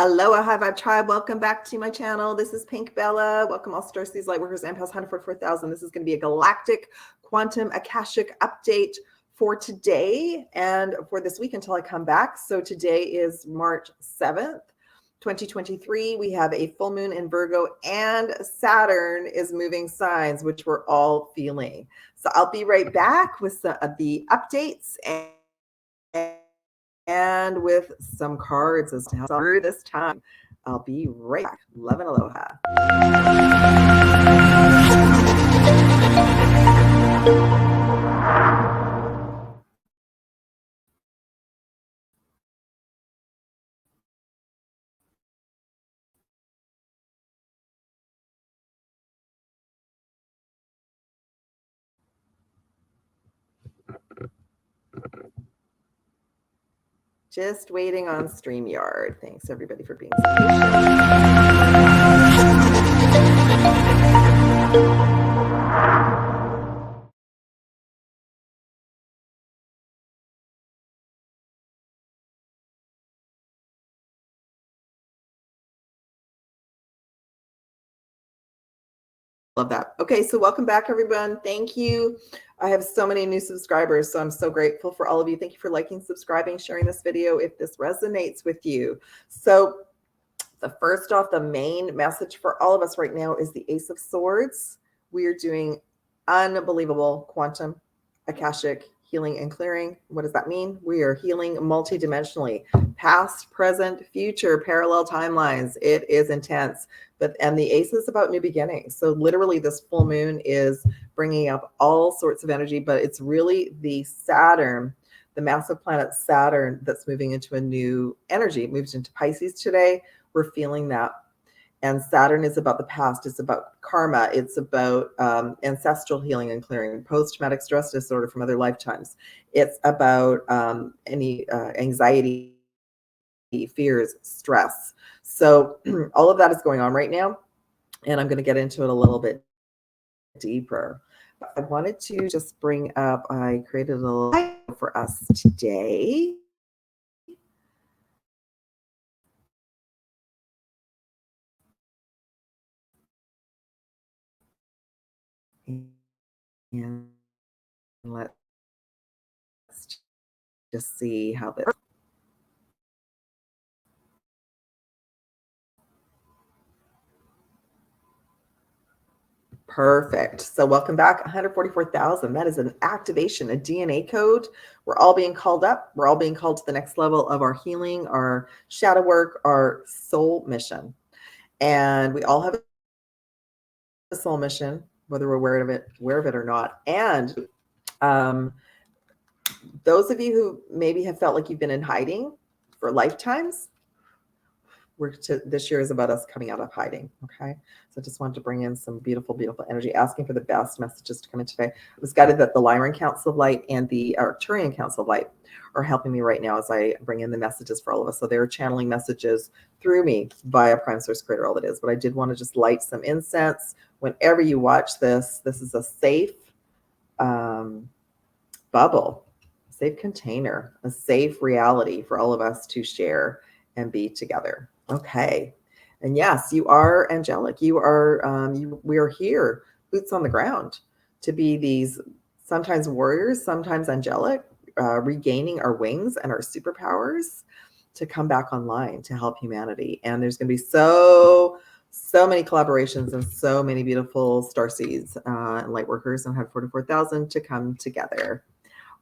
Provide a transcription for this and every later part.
Aloha, High Vibe Tribe. Welcome back to my channel. This is Pink Bella. Welcome all Starseeds, Lightworkers, and past 144,000. This is going to be a Galactic Quantum Akashic update for today and for this week until I come back. So today is March 7th, 2023. We have a full moon in Virgo and Saturn is moving signs, which we're all feeling. So I'll be right back with the updates and with some cards as to how through this time. I'll be right back. Love and aloha. Just waiting on StreamYard. Thanks everybody for being so patient. Love that. Okay, so welcome back, everyone. Thank you. I have so many new subscribers, so I'm so grateful for all of you. Thank you for liking, subscribing, sharing this video if this resonates with you. So the first off, the main message for all of us right now is the Ace of Swords. We are doing unbelievable quantum Akashic healing and clearing. What does that mean? We are healing multidimensionally, past, present, future, parallel timelines. It is intense. And the Ace is about new beginnings. So literally this full moon is bringing up all sorts of energy, but it's really the Saturn, the massive planet Saturn, that's moving into a new energy. It moves into Pisces today. We're feeling that. And Saturn is about the past. It's about karma. It's about ancestral healing and clearing, post-traumatic stress disorder from other lifetimes. It's about any anxiety, fears, stress. So all of that is going on right now. And I'm going to get into it a little bit deeper. I wanted to just bring up, I created a little for us today. And let's just see how this. Perfect. So welcome back. 144,000. That is an activation, a DNA code. We're all being called up. We're all being called to the next level of our healing, our shadow work, our soul mission. And we all have a soul mission, whether we're aware of it or not. And those of you who maybe have felt like you've been in hiding for lifetimes, this year is about us coming out of hiding. Okay. So I just wanted to bring in some beautiful, beautiful energy, asking for the best messages to come in today. I was guided that the Lyran Council of Light and the Arcturian Council of Light are helping me right now as I bring in the messages for all of us. So they're channeling messages through me via Prime Source Creator, all it is. But I did want to just light some incense. Whenever you watch this, this is a safe bubble, safe container, a safe reality for all of us to share and be together. Okay. And yes, you are angelic. You are, we are here, boots on the ground, to be these sometimes warriors, sometimes angelic, regaining our wings and our superpowers to come back online to help humanity. And there's going to be so many collaborations and so many beautiful starseeds and light workers, and have 44,000 to come together.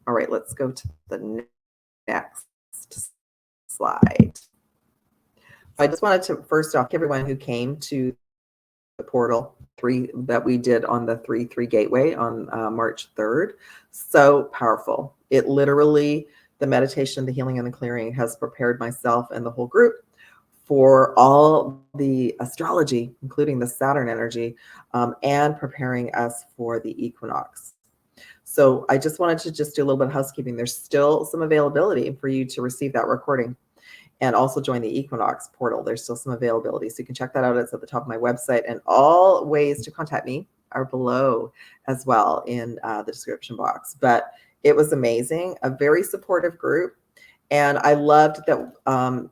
All right, let's go to the next slide. I just wanted to first off, everyone who came to the portal 3 that we did on the 3-3 gateway on March 3rd. So powerful. It literally, the meditation, the healing, and the clearing has prepared myself and the whole group for all the astrology, including the Saturn energy, and preparing us for the equinox. So I just wanted to just do a little bit of housekeeping. There's still some availability for you to receive that recording and also join the equinox portal. There's still some availability. So you can check that out. It's at the top of my website, and all ways to contact me are below as well in the description box. But it was amazing, a very supportive group. And I loved that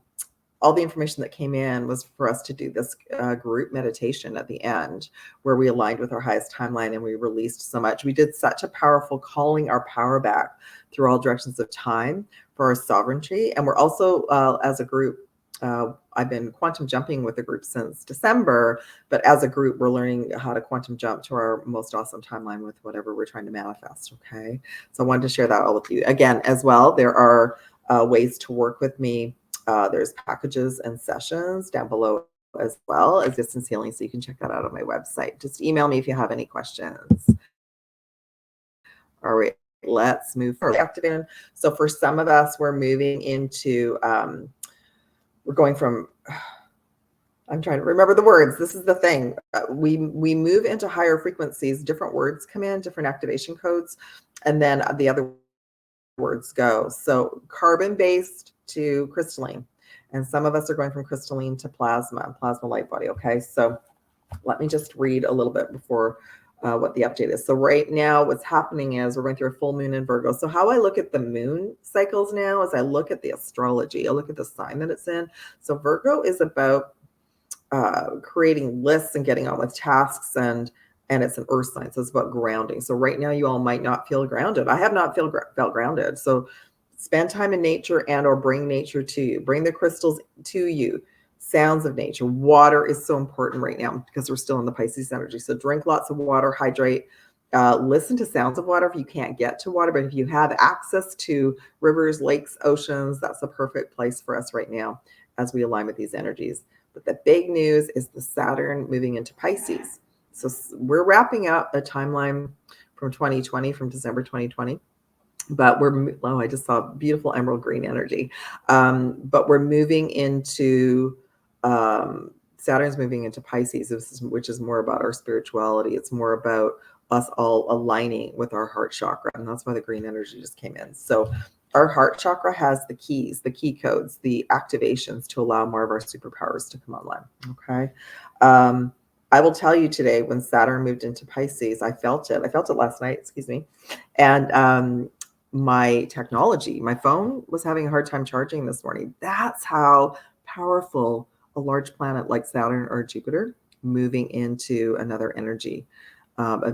all the information that came in was for us to do this group meditation at the end, where we aligned with our highest timeline and we released so much. We did such a powerful calling our power back through all directions of time for our sovereignty. And we're also, as a group, I've been quantum jumping with the group since December, but as a group, we're learning how to quantum jump to our most awesome timeline with whatever we're trying to manifest. Okay. So I wanted to share that all with you. Again, as well, there are ways to work with me. There's packages and sessions down below, as well as distance healing. So you can check that out on my website. Just email me if you have any questions. All right, let's move forward. So for some of us, we're moving into, we're going from, I'm trying to remember the words. This is the thing. We move into higher frequencies, different words come in, different activation codes, and then the other words go. So carbon-based to crystalline. And some of us are going from crystalline to plasma light body. Okay, so let me just read a little bit before what the update is. So right now what's happening is we're going through a full moon in Virgo. So how I look at the moon cycles now is I look at the astrology. I look at the sign that it's in. So Virgo is about creating lists and getting on with tasks, and it's an earth sign. So it's about grounding. So right now you all might not feel grounded. I have not felt grounded. So spend time in nature and or bring nature to you. Bring the crystals to you. Sounds of nature. Water is so important right now because we're still in the Pisces energy. So drink lots of water, hydrate, listen to sounds of water if you can't get to water. But if you have access to rivers, lakes, oceans, that's a perfect place for us right now as we align with these energies. But the big news is the Saturn moving into Pisces. So we're wrapping up a timeline from 2020, from December 2020. But I just saw beautiful emerald green energy. But we're moving into, Saturn's moving into Pisces, which is more about our spirituality. It's more about us all aligning with our heart chakra. And that's why the green energy just came in. So our heart chakra has the keys, the key codes, the activations to allow more of our superpowers to come online. Okay. I will tell you today, when Saturn moved into Pisces, I felt it. I felt it last night, excuse me. And my technology, my phone was having a hard time charging this morning. That's how powerful a large planet like Saturn or Jupiter moving into another energy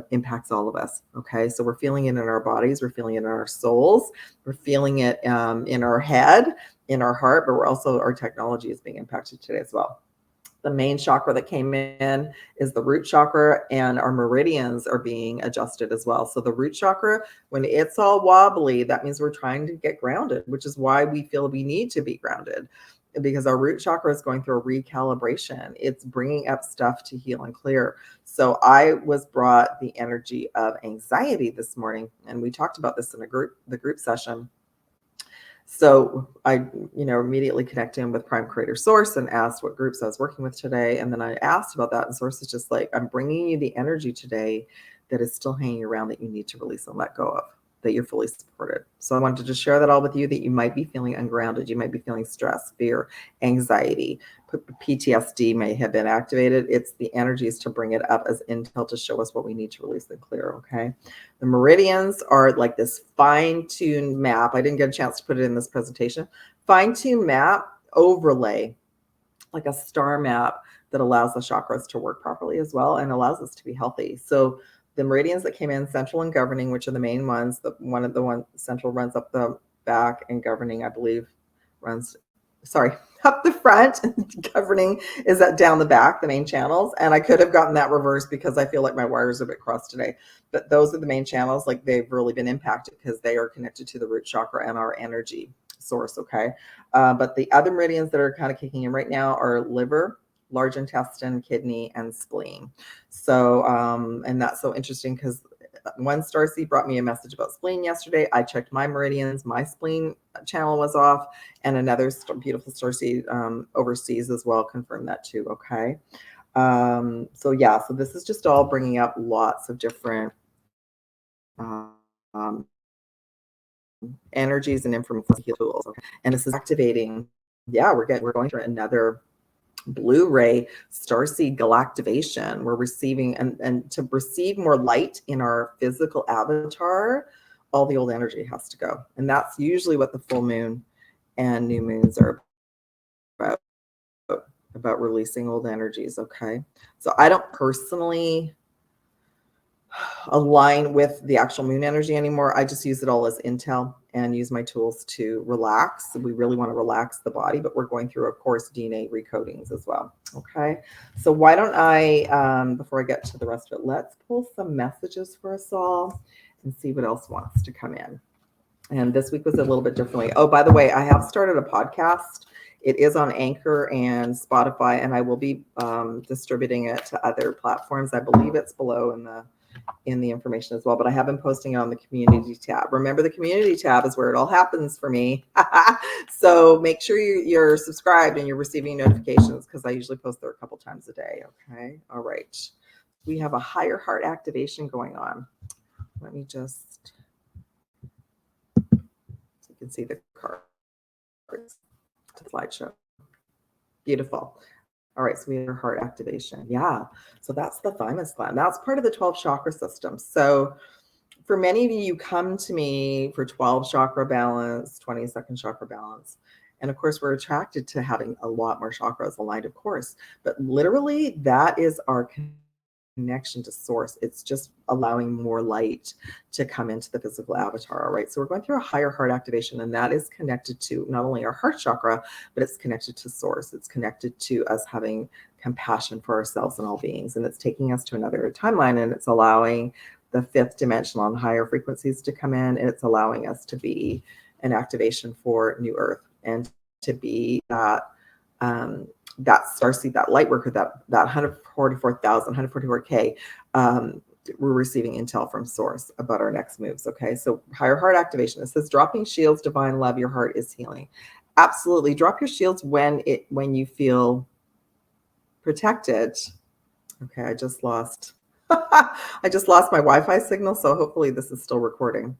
impacts all of us. Okay, so we're feeling it in our bodies, we're feeling it in our souls, we're feeling it in our head, in our heart, but we're also, our technology is being impacted today as well. The main chakra that came in is the root chakra, and our meridians are being adjusted as well. So the root chakra, when it's all wobbly, that means we're trying to get grounded, which is why we feel we need to be grounded, because our root chakra is going through a recalibration. It's bringing up stuff to heal and clear. So I was brought the energy of anxiety this morning, and we talked about this in the group session. So I, immediately connected in with Prime Creator Source and asked what groups I was working with today. And then I asked about that, and Source is just like, I'm bringing you the energy today that is still hanging around that you need to release and let go of, that you're fully supported. So I wanted to just share that all with you, that you might be feeling ungrounded. You might be feeling stress, fear, anxiety, PTSD may have been activated. It's the energies to bring it up as intel to show us what we need to release and clear. Okay. The meridians are like this fine-tuned map. I didn't get a chance to put it in this presentation. Fine-tuned map overlay, like a star map that allows the chakras to work properly as well and allows us to be healthy. So the meridians that came in, central and governing, which are the main ones, central runs up the back, and governing, I believe, runs, up the front. Governing is down the back, the main channels. And I could have gotten that reversed because I feel like my wires are a bit crossed today. But those are the main channels. Like, they've really been impacted because they are connected to the root chakra and our energy source. Okay. But the other meridians that are kind of kicking in right now are liver, large intestine, kidney, and spleen. So, and that's so interesting because one starseed brought me a message about spleen yesterday. I checked my meridians, my spleen channel was off, and another beautiful starseed overseas as well confirmed that too. Okay. So yeah, so this is just all bringing up lots of different energies and information tools. Okay. And this is activating. Yeah, we're going through another Blu-ray starseed galactivation. We're receiving, and to receive more light in our physical avatar, all the old energy has to go. And that's usually what the full moon and new moons are about. about releasing old energies. Okay. So I don't personally align with the actual moon energy anymore. I just use it all as intel and use my tools to relax. We really want to relax the body, but we're going through, of course, DNA recodings as well. Okay. So why don't I, before I get to the rest of it, let's pull some messages for us all and see what else wants to come in. And this week was a little bit differently. Oh, by the way, I have started a podcast. It is on Anchor and Spotify, and I will be distributing it to other platforms. I believe it's below in the information as well, but I have been posting it on the community tab. Remember, the community tab is where it all happens for me. So make sure you're subscribed and you're receiving notifications, because I usually post there a couple times a day. Okay. All right. We have a higher heart activation going on. Let me just, so you can see the cards to the slideshow. Beautiful. All right, so we have heart activation. Yeah, so that's the thymus gland. That's part of the 12 chakra system. So for many of you, you come to me for 12 chakra balance, 22nd chakra balance. And of course, we're attracted to having a lot more chakras aligned, of course. But literally, that is our connection to source. It's just allowing more light to come into the physical avatar. All right. So we're going through a higher heart activation, and that is connected to not only our heart chakra, but it's connected to source. It's connected to us having compassion for ourselves and all beings. And it's taking us to another timeline, and it's allowing the fifth dimension on higher frequencies to come in. And it's allowing us to be an activation for New Earth and to be that that starseed, that light worker, that 144,000, 144K, we're receiving intel from source about our next moves. Okay. So higher heart activation. It says dropping shields, divine love, your heart is healing. Absolutely. Drop your shields when you feel protected. Okay. I just lost my Wi-Fi signal. So hopefully this is still recording.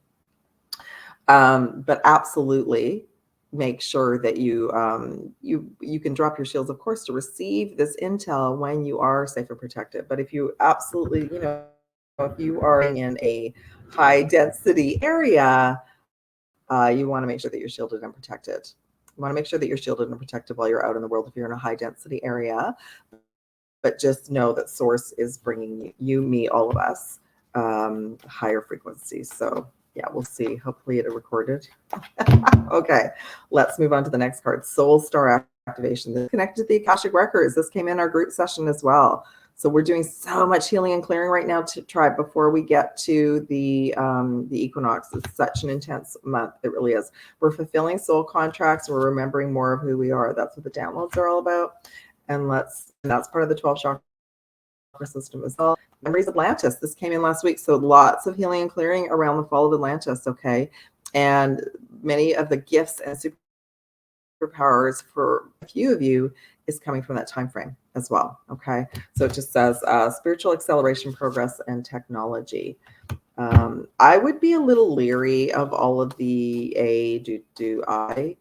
But absolutely, make sure that you can drop your shields, of course, to receive this intel when you are safe and protected. But if you absolutely, if you are in a high density area, you want to make sure that you're shielded and protected. You want to make sure that you're shielded and protected while you're out in the world if you're in a high density area. But just know that source is bringing you, me, all of us, higher frequencies. So yeah, we'll see. Hopefully it recorded. Okay, let's move on to the next card. Soul Star activation. This is connected to the Akashic records. This came in our group session as well. So we're doing so much healing and clearing right now to try before we get to the equinox. It's such an intense month. It really is. We're fulfilling soul contracts. We're remembering more of who we are. That's what the downloads are all about. And that's part of the 12 chakra system as well. Memories of Atlantis. This came in last week. So lots of healing and clearing around the fall of Atlantis. Okay. And many of the gifts and superpowers for a few of you is coming from that time frame as well. Okay. So it just says spiritual acceleration, progress, and technology. I would be a little leery of all of the I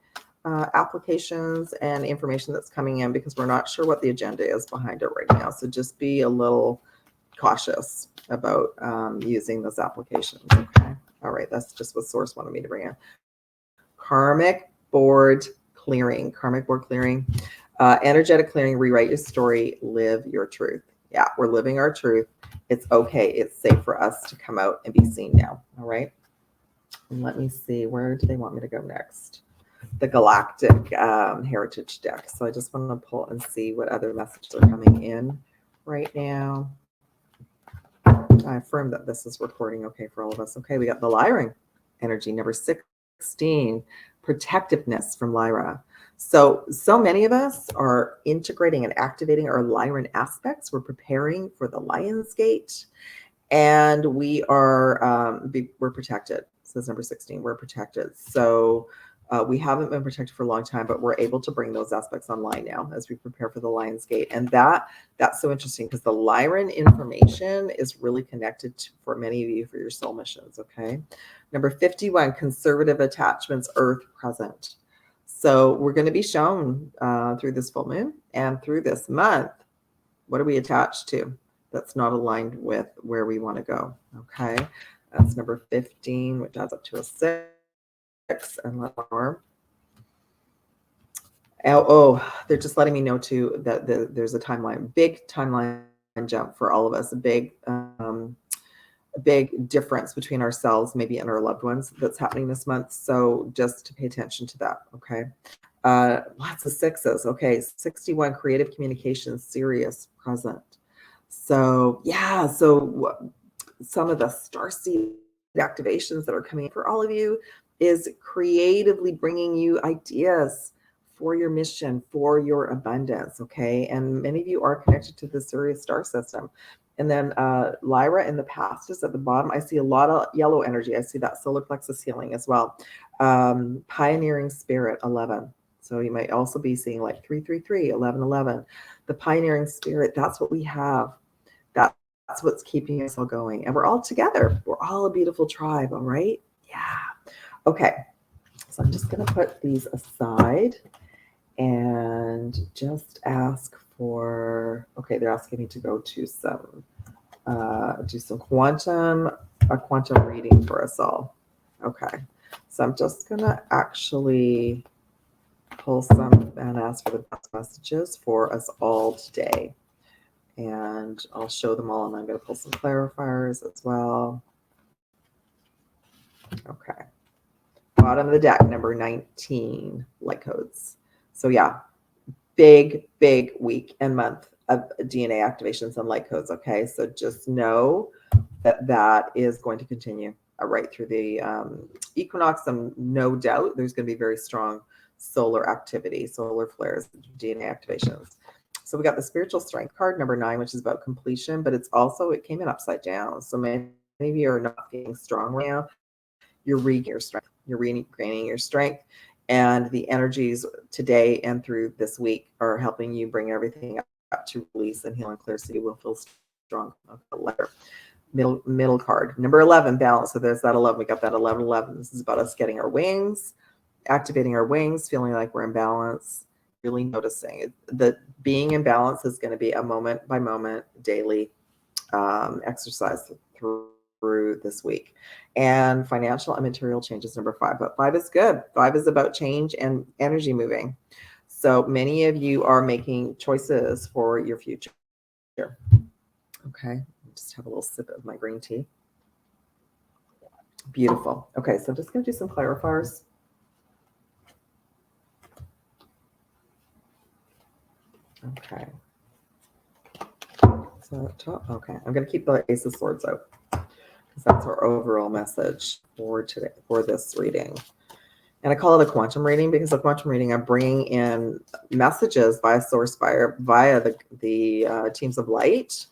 applications and information that's coming in, because we're not sure what the agenda is behind it right now. So just be a little cautious about using those applications. Okay. All right. That's just what source wanted me to bring in. Karmic board clearing, energetic clearing, rewrite your story, live your truth. Yeah, we're living our truth. It's okay. It's safe for us to come out and be seen now. All right. And let me see, where do they want me to go next? The Galactic Heritage deck. So I just want to pull and see what other messages are coming in right now. I affirm that this is recording okay for all of us. Okay, we got the Lyran energy, number 16, protectiveness from Lyra. So many of us are integrating and activating our Lyran aspects. We're preparing for the Lion's Gate, and we are we're protected. Says number 16, we're protected. So we haven't been protected for a long time, but we're able to bring those aspects online now as we prepare for the Lion's Gate. And that's so interesting, because the Lyran information is really connected to, for many of you, for your soul missions. Okay. Number 51, conservative attachments, earth present. So we're going to be shown through this full moon and through this month, what are we attached to that's not aligned with where we want to go. Okay. That's number 15, which adds up to a 6. And let more. They're just letting me know too that there's a timeline, big timeline jump for all of us, a big difference between ourselves, maybe and our loved ones that's happening this month. So just to pay attention to that. Okay. Lots of sixes. Okay. 61, creative communication, serious, present. So yeah. So some of the starseed activations that are coming for all of you is creatively bringing you ideas for your mission, for your abundance. Okay. And many of you are connected to the Sirius star system. And then Lyra in the past is at the bottom. I see a lot of yellow energy. I see that solar plexus healing as well. Pioneering spirit, 11. So you might also be seeing like 333, 1111. The pioneering spirit, that's what we have. That's what's keeping us all going. And we're all together. We're all a beautiful tribe. All right. Yeah. Okay. So I'm just going to put these aside and just ask for, okay, they're asking me to go to some, do some quantum reading for us all. Okay. So I'm just going to actually pull some and ask for the best messages for us all today. And I'll show them all, and I'm going to pull some clarifiers as well. Okay. Bottom of the deck, number 19, light codes. So yeah, big week and month of DNA activations and light codes. Okay. So just know that that is going to continue right through the equinox. And no doubt there's going to be very strong solar activity, solar flares, DNA activations. So we got the spiritual strength card, number 9, which is about completion, but it's also, it came in upside down. So many of you are not feeling strong right now. You're regaining your strength. You're regaining your strength. And the energies today and through this week are helping you bring everything up to release and heal and clear, so you will feel strong. Middle card, number 11, balance. So there's that 11. We got that 11. This is about us getting our wings, activating our wings, feeling like we're in balance, really noticing it. That being in balance is going to be a moment by moment daily exercise through this week. And financial and material changes, number 5. But 5 is good. 5 is about change and energy moving. So many of you are making choices for your future. Okay, just have a little sip of my green tea. Beautiful. Okay, so I'm just going to do some clarifiers. Okay. So top. Okay, I'm going to keep the Ace of Swords out, because that's our overall message for today, for this reading. And I call it a quantum reading because a quantum reading, I'm bringing in messages via source, via the teams of light.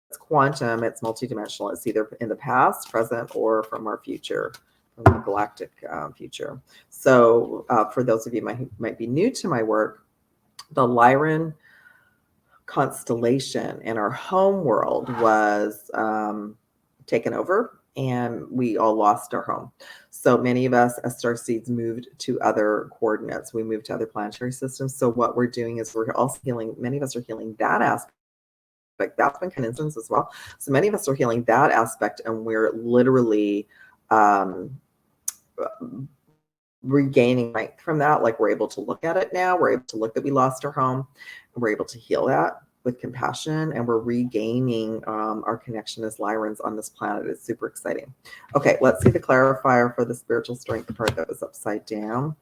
It's quantum, it's multidimensional. It's either in the past, present, or from our future, from the galactic future. So for those of you who might be new to my work, the Lyran constellation in our home world was taken over, and we all lost our home. So many of us as starseeds moved to other coordinates. We moved to other planetary systems. So what we're doing is we're also healing. Many of us are healing that aspect. That's been coincidence as well. So many of us are healing that aspect, and we're literally regaining strength from that. Like, we're able to look at it now. We're able to look that we lost our home, and we're able to heal that with compassion, and we're regaining our connection as Lyrans on this planet. It's super exciting. Okay, let's see the clarifier for the spiritual strength card that was upside down.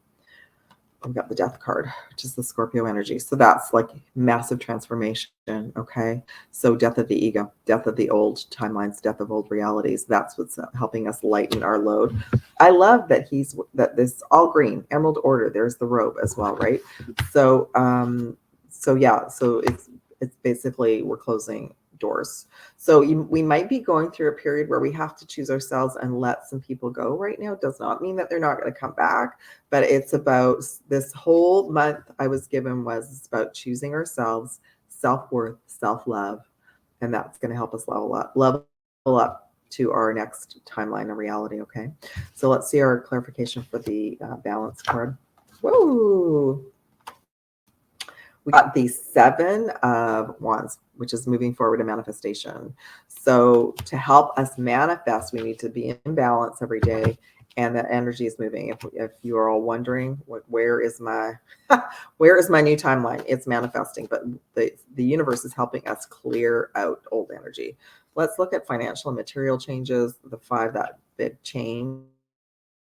We've got the death card, which is the Scorpio energy. So that's like massive transformation. Okay. So death of the ego, death of the old timelines, death of old realities. That's what's helping us lighten our load. I love that this all green, emerald order. There's the robe as well, right? So, yeah, so it's basically, we're closing doors. So we might be going through a period where we have to choose ourselves and let some people go right now. It does not mean that they're not going to come back, but it's about this whole month I was given was about choosing ourselves, self-worth, self-love, and that's going to help us level up to our next timeline of reality. Okay, so let's see our clarification for the balance card. Whoa. We got the 7 of Wands, which is moving forward in manifestation. So to help us manifest, we need to be in balance every day and that energy is moving. If you are all wondering, where is my where is my new timeline? It's manifesting, but the universe is helping us clear out old energy. Let's look at financial and material changes. The 5, that big change.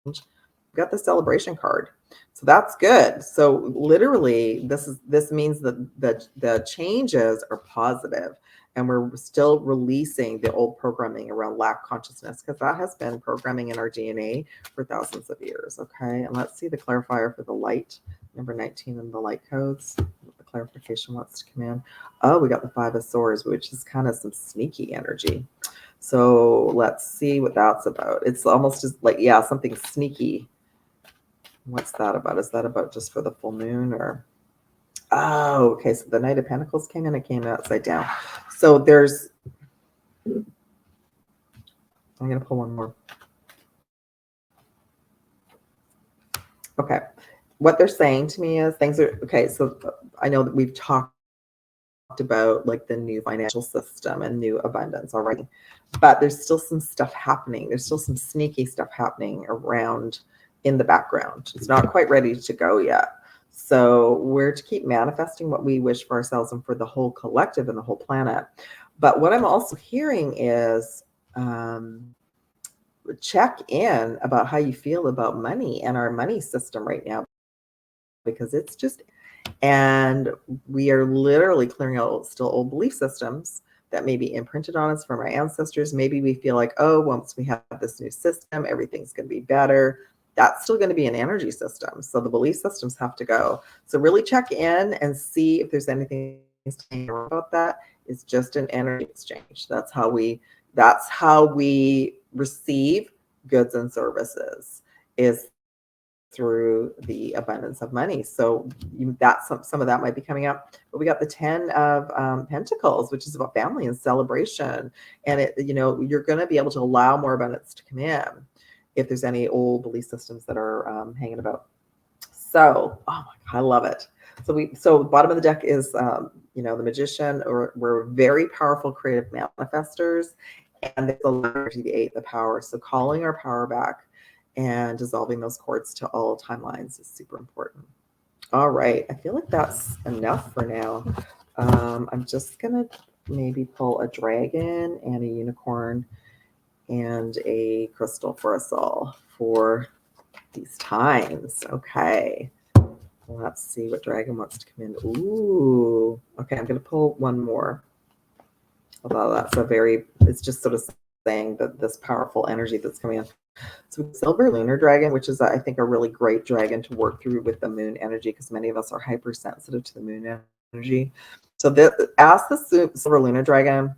We got the celebration card, so that's good. So literally, this means that the changes are positive, and we're still releasing the old programming around lack consciousness, because that has been programming in our DNA for thousands of years. Okay, and let's see the clarifier for the light, number 19 in the light codes. The clarification wants to come in. Oh, we got the 5 of swords, which is kind of some sneaky energy. So let's see what that's about. It's almost just like, yeah, something sneaky. What's that about? Is that about just for the full moon, or? Oh, okay. So the Knight of Pentacles came in. It came upside down. So there's, I'm going to pull one more. Okay. What they're saying to me is things are, okay, so I know that we've talked about like the new financial system and new abundance already, but there's still some stuff happening. There's still some sneaky stuff happening around in the background. It's not quite ready to go yet. So we're to keep manifesting what we wish for ourselves and for the whole collective and the whole planet. But what I'm also hearing is check in about how you feel about money and our money system right now, because it's just, and we are literally clearing out still old belief systems that may be imprinted on us from our ancestors. Maybe we feel like, oh, once we have this new system, everything's going to be better. That's still going to be an energy system. So the belief systems have to go. So really check in and see if there's anything about that. It's just an energy exchange. That's how we receive goods and services, is through the abundance of money. So that's some of that might be coming up. But we got the 10 of Pentacles, which is about family and celebration. And it, you're going to be able to allow more abundance to come in if there's any old belief systems that are hanging about. So, oh my God, I love it. So bottom of the deck is, the Magician, or we're very powerful creative manifestors. And there's the energy, the 8, the power. So calling our power back and dissolving those cords to all timelines is super important. All right. I feel like that's enough for now. I'm just going to maybe pull a dragon and a unicorn and a crystal for us all for these times. Okay. Let's see what dragon wants to come in. Ooh. Okay. I'm going to pull one more. Although it's just sort of saying that this powerful energy that's coming in. So silver lunar dragon, which is, I think, a really great dragon to work through with the moon energy, because many of us are hypersensitive to the moon energy. So ask the silver lunar dragon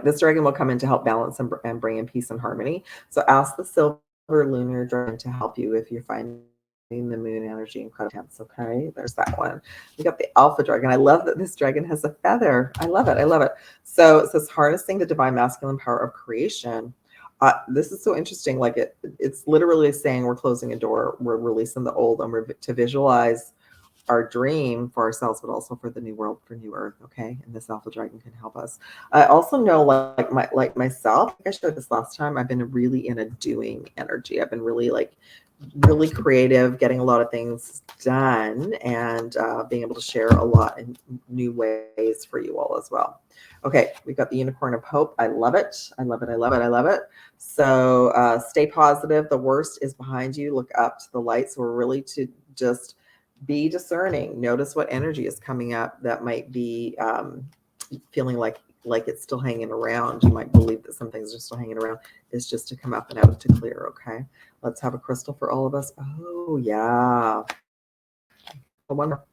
this dragon will come in to help balance and bring in peace and harmony. So ask the silver lunar dragon to help you if you're finding the moon energy incredibly intense. Okay, there's that one. We got the alpha dragon. I love that this dragon has a feather. I love it. I love it. So it says harnessing the divine masculine power of creation. This is so interesting. Like it's literally saying we're closing a door, we're releasing the old, and we're to visualize our dream for ourselves, but also for the new world, for new earth. Okay, and this alpha dragon can help us. I also know, like myself, I shared this last time, I've been really in a doing energy. I've been really creative, getting a lot of things done, and being able to share a lot in new ways for you all as well. Okay, we got the unicorn of hope. I love it. I love it. I love it. I love it. So stay positive. The worst is behind you. Look up to the light. So we're really to just be discerning. Notice what energy is coming up that might be feeling like it's still hanging around. You might believe that some things are still hanging around. It's just to come up and out to clear. Okay, let's have a crystal for all of us. Oh yeah, one more.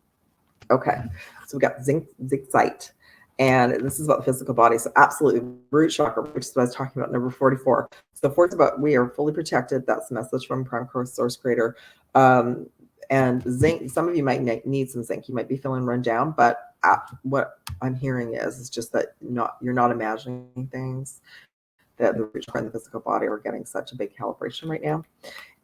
Okay, so we got Zingzite, and this is about the physical body. So absolutely, root chakra, which is what I was talking about, number 44. So 4 is about we are fully protected. That's the message from Prime Core Source Creator. And zinc, some of you might need some zinc. You might be feeling run down, but what I'm hearing is just that you're not imagining things, that the root chakra and the physical body are getting such a big calibration right now.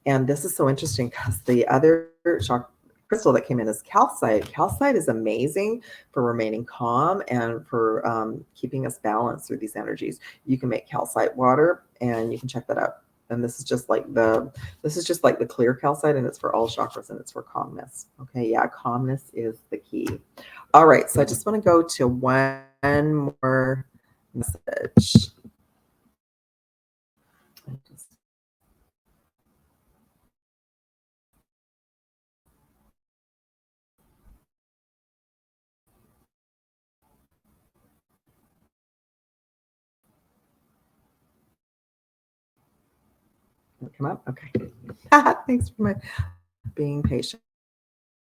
And this is so interesting because the other chakra crystal that came in is calcite. Calcite is amazing for remaining calm and for keeping us balanced through these energies. You can make calcite water, and you can check that out And this is just like the clear calcite, and it's for all chakras, and it's for calmness. Okay, yeah, calmness is the key. All right, so I just want to go to one more message. Come up, okay. Thanks for being patient.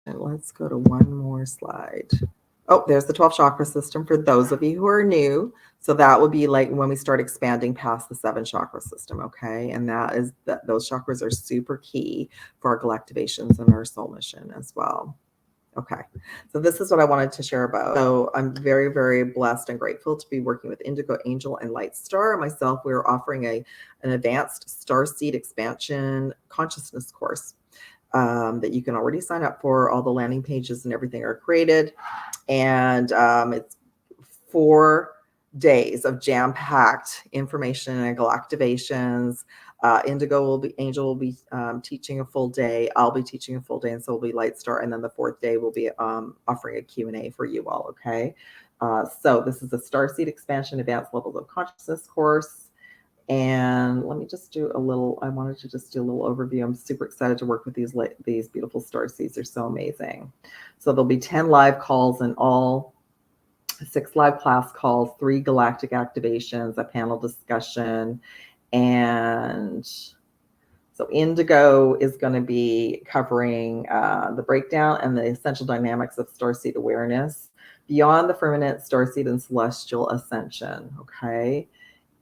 And let's go to one more slide. Oh, there's the 12 chakra system for those of you who are new. So that would be like when we start expanding past the 7 chakra system, okay? And that is that those chakras are super key for our galactivations and our soul mission as well. Okay, so this is what I wanted to share about. So I'm very, very blessed and grateful to be working with Indigo, Angel, and Light Star. Myself, we're offering an advanced Starseed expansion consciousness course that you can already sign up for. All the landing pages and everything are created. And it's 4 days of jam-packed information and galactivations. Angel will be teaching a full day. I'll be teaching a full day, and so will be Light Star. And then the 4th day will be offering a Q&A for you all, okay? So this is a Starseed Expansion Advanced Levels of Consciousness course. And let me just do a little, I wanted to just do a little overview. I'm super excited to work with these beautiful starseeds. They're so amazing. So there'll be 10 live calls in all, 6 live class calls, 3 galactic activations, a panel discussion. And so Indigo is going to be covering the breakdown and the essential dynamics of starseed awareness beyond the firmament, starseed, and celestial ascension, okay?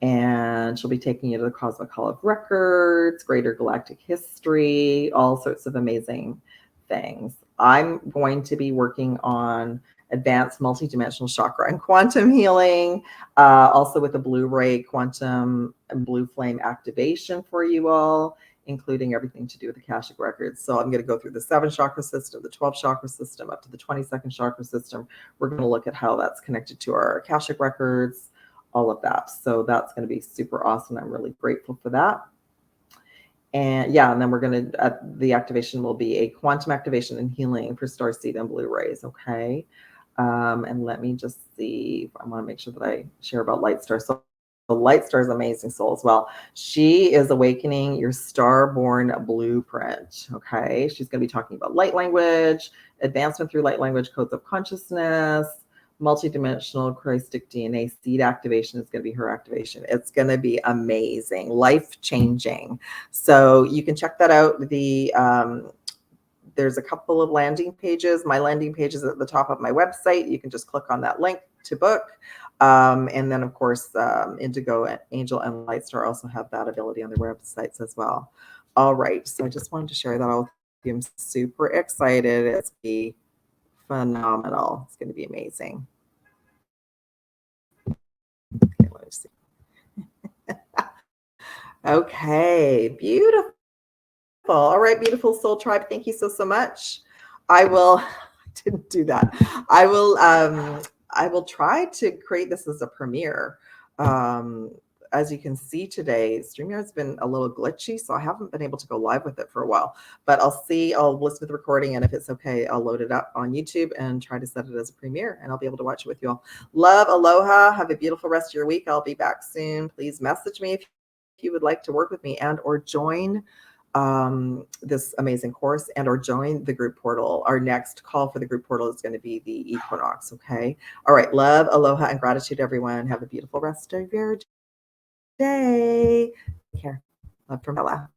And she'll be taking you to the Cosmic Hall of Records, greater galactic history, all sorts of amazing things. I'm going to be working on advanced multidimensional chakra and quantum healing, also with the blue ray quantum and blue flame activation for you all, including everything to do with the Akashic records. So I'm going to go through the 7 chakra system, the 12 chakra system, up to the 22nd chakra system. We're going to look at how that's connected to our Akashic records, all of that. So that's going to be super awesome. I'm really grateful for that. And yeah, and then we're going to, the activation will be a quantum activation and healing for starseed and blue rays. Okay. And let me just see. I want to make sure that I share about Light Star. So the Light Star is amazing soul as well. She is awakening your star-born blueprint. Okay. She's going to be talking about light language, advancement through light language, codes of consciousness, multidimensional Christic DNA seed activation is going to be her activation. It's going to be amazing, life-changing. So you can check that out. There's a couple of landing pages. My landing page is at the top of my website. You can just click on that link to book. And then, of course, Indigo, Angel, and Light Star also have that ability on their websites as well. All right. So I just wanted to share that all with you. I'm super excited. It's going to be phenomenal. It's going to be amazing. Okay, let me see. Okay, beautiful. All right, beautiful soul tribe. Thank you so much. I didn't do that. I will try to create this as a premiere. As you can see today, StreamYard's been a little glitchy, so I haven't been able to go live with it for a while. But I'll listen to the recording, and if it's okay, I'll load it up on YouTube and try to set it as a premiere, and I'll be able to watch it with you all. Love, aloha. Have a beautiful rest of your week. I'll be back soon. Please message me if you would like to work with me and or join this amazing course and or join the group portal. Our next call for the group portal is going to be the equinox. Okay. All right. Love, aloha, and gratitude, everyone. Have a beautiful rest of your day. Take care. Love from Bella.